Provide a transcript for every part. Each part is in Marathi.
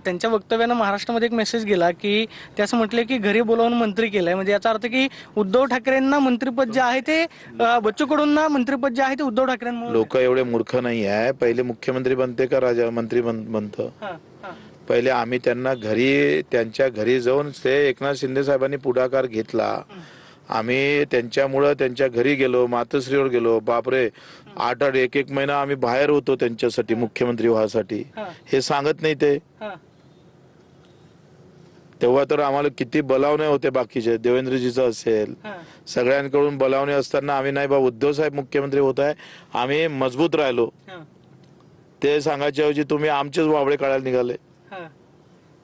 त्यांच्या वक्तव्यानं महाराष्ट्रामध्ये एक मेसेज गेला की ते असं म्हटले की घरी बोलावून मंत्री केलंय, म्हणजे याचा अर्थ की उद्धव ठाकरेंना मंत्रिपद जे आहे ते बच्चू कडूंना मंत्रिपद जे आहे ते उद्धव ठाकरेंमुळे लोक एवढे मूर्ख नाही आहे. पहिले मुख्यमंत्री बनते का राजा मंत्री बनतं? पहिले आम्ही त्यांना घरी त्यांच्या घरी जाऊन ते एकनाथ शिंदे साहेबांनी पुढाकार घेतला. आम्ही त्यांच्यामुळं त्यांच्या घरी गेलो, मातोश्रीवर गेलो. बापरे, 8-8 एक महिना आम्ही बाहेर होतो त्यांच्यासाठी, मुख्यमंत्री व्हासाठी. हे सांगत नाही ते. तेव्हा तर आम्हाला किती बोलावणे होते बाकीचे, देवेंद्रजीचं असेल, सगळ्यांकडून बोलावणे असताना आम्ही नाही बा उद्धव साहेब मुख्यमंत्री होत आहे, आम्ही मजबूत राहिलो. ते सांगायच्या ऐवजी तुम्ही आमचेच वावडे काढायला निघाले.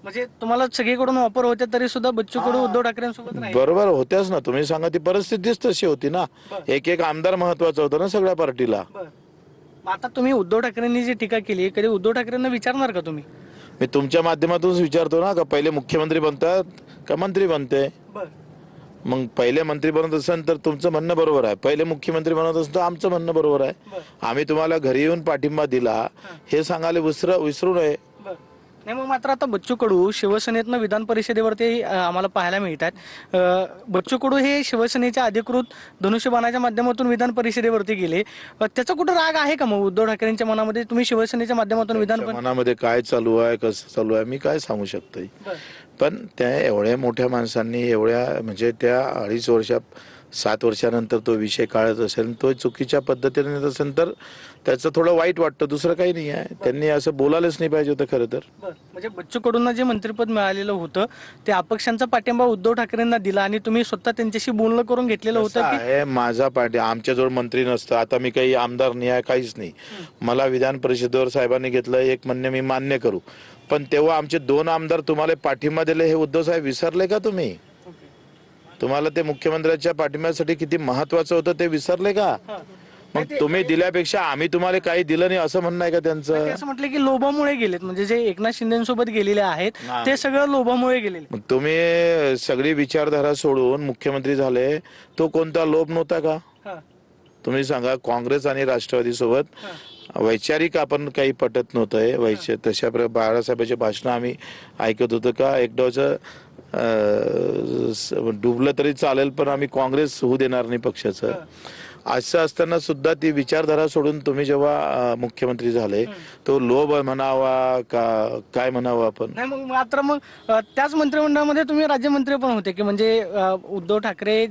म्हणजे तुम्हाला सगळीकडून वापर होते तरी सुद्धा बच्चू कडू उद्धव ठाकरेंसोबत राहिले. बरोबर होत्याच ना, तुम्ही सांगा, ती परिस्थितीच तशी होती ना. एक एक आमदार महत्वाचा होता ना सगळ्या पार्टीला. आता तुम्ही उद्धव ठाकरेंनी जी टीका केली, कधी उद्धव ठाकरेंना विचारणार का तुम्ही? मी तुमच्या माध्यमातूनच विचारतो ना, का पहिले मुख्यमंत्री बनतात का मंत्री बनते? मग पहिले मंत्री बनत असेल तर तुमचं म्हणणं बरोबर आहे, पहिले मुख्यमंत्री बनत असेल तर आमचं म्हणणं बरोबर आहे. आम्ही तुम्हाला घरी येऊन पाठिंबा दिला हे सांगायला विसरू नये. नाही, मग मात्र आता बच्चू कडू शिवसेनेतनं विधान परिषदेवरती आम्हाला पाहायला मिळतात. बच्चू कडू हे शिवसेनेच्या अधिकृत धनुष्यबाणाच्या माध्यमातून विधान परिषदेवरती गेले. त्याचा कुठं राग आहे का मग उद्धव ठाकरेंच्या मनामध्ये? तुम्ही शिवसेनेच्या माध्यमातून मनामध्ये काय चालू आहे, कसं चालू आहे, मी काय सांगू शकतोय. पण त्या एवढ्या मोठ्या माणसांनी एवढ्या म्हणजे त्या 2.5 वर्षात 7 वर्षानंतर तो विषय काढत असेल, तो चुकीच्या पद्धतीने नेत असेल तर त्याचं थोडं वाईट वाटतं, दुसरं काही नाही आहे. त्यांनी असं बोलायलाच नाही पाहिजे होतं खरं तर. म्हणजे बच्चू कडूंना जे मंत्रिपद मिळालेलं होतं ते अपक्षांचा पाठिंबा उद्धव ठाकरेंना दिला आणि तुम्ही स्वतः त्यांच्याशी बोलणं करून घेतलेलं होतं की माझा आमच्याजवळ मंत्री नसतं. आता मी काही आमदार नाही आहे, काहीच नाही. मला विधान परिषदेवर साहेबांनी घेतलं, एक म्हणणे मी मान्य करू, पण तेव्हा आमचे 2 आमदार तुम्हाला पाठिंबा दिले हे उद्धव साहेब विसरले का तुम्ही? तुम्हाला ते मुख्यमंत्र्यांच्या पाठिंब्यासाठी किती महत्वाचं होतं ते विसरले का? मग तुम्ही दिल्यापेक्षा आम्ही तुम्हाला काही दिलं नाही असं म्हणणं आहे का त्यांचं? असं म्हटलं की लोभामुळे गेलेत, म्हणजे जे एकनाथ शिंदेसोबत गेलेले आहेत ते सगळं लोभामुळे गेलेले. मग तुम्ही सगळी विचारधारा सोडून मुख्यमंत्री झाले, तो कोणता लोभ नव्हता का? तुम्ही सांगा. काँग्रेस आणि राष्ट्रवादी सोबत वैचारिक आपण काही पटत नव्हतं. तशा बाळासाहेबांचे भाषण आम्ही ऐकत होतो का एकदाचं डुबलं तरी चालेल पण आम्ही काँग्रेस होऊ देणार नाही पक्षाचं. असं असताना सुद्धा ती विचारधारा सोडून तुम्ही जेव्हा मुख्यमंत्री झाले, तो लोभ म्हणावा का काय म्हणावं आपण? नाही, मग मात्र मग त्याच मंत्रिमंडळामध्ये तुम्ही राज्यमंत्री पण होते की म्हणजे उद्धव ठाकरे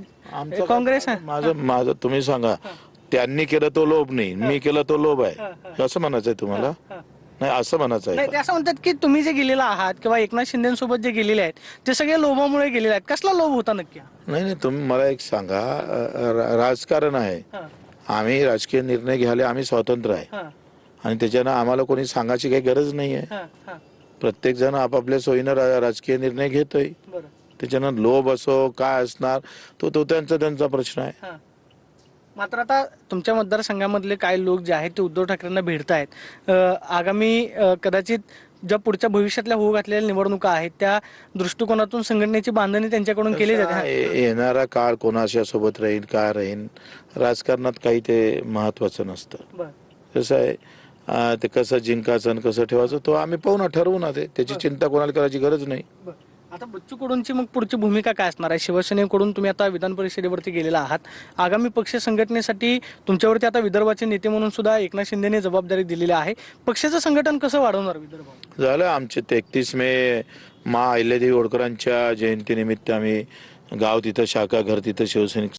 काँग्रेस. माझं तुम्ही सांगा, त्यांनी केलं तो लोभ नाही, मी केलं तो लोभ आहे असं म्हणायचंय तुम्हाला? नाही, असं म्हणायचं आहे. ते असं म्हणतात की तुम्ही जे गेलेला आहात किंवा एकनाथ शिंदेसोबत जे गेलेले आहेत ते सगळे लोभामुळे गेलेले आहेत. कसला लोभ होता नक्की? नाही, तुम्ही मला एक सांगा, राजकारण आहे, आम्ही राजकीय निर्णय घ्यायला आम्ही स्वतंत्र आहे आणि त्याच्यानं आम्हाला कोणी सांगायची काही गरज नाही आहे. प्रत्येक जण आपापल्या सोयीनं राजकीय निर्णय घेतोय. त्याच्यानं लोभ असो काय असणार तो त्यांचा प्रश्न आहे. मात्र आता तुमच्या मतदारसंघामधले काही लोक जे आहेत ते उद्धव ठाकरेंना भेटत आहेत. आगामी कदाचित ज्या पुढच्या भविष्यातल्या होऊ घातलेल्या निवडणुका आहेत त्या दृष्टिकोनातून संघटनेची बांधणी त्यांच्याकडून केली जाते. येणारा काळ कोणाच्या सोबत राहील काय राहील, राजकारणात काही ते महत्वाचं नसतं. कसं आहे, ते कसं जिंकायचं कसं ठेवायचं तो आम्ही पाहू ना, ठरवू ना. त्याची चिंता कोणाला करायची गरज नाही. आता बच्चू कडूंची मग पुढची भूमिका काय असणार आहे? शिवसेनेकडून तुम्ही आता विधान परिषदेवरती गेलेला आहात, आगामी पक्ष संघटनेसाठी तुमच्यावरती आता विदर्भाचे नेते म्हणून सुद्धा एकनाथ शिंदेने जबाबदारी दिलेली आहे. पक्षाचं संघटन कसं वाढवणार विदर्भात? झालं आमचे 31 मे मा अहिल्यादेवी होळकरांच्या जयंतीनिमित्त आम्ही गाव तिथं शाखा, घर तिथं शिवसैनिक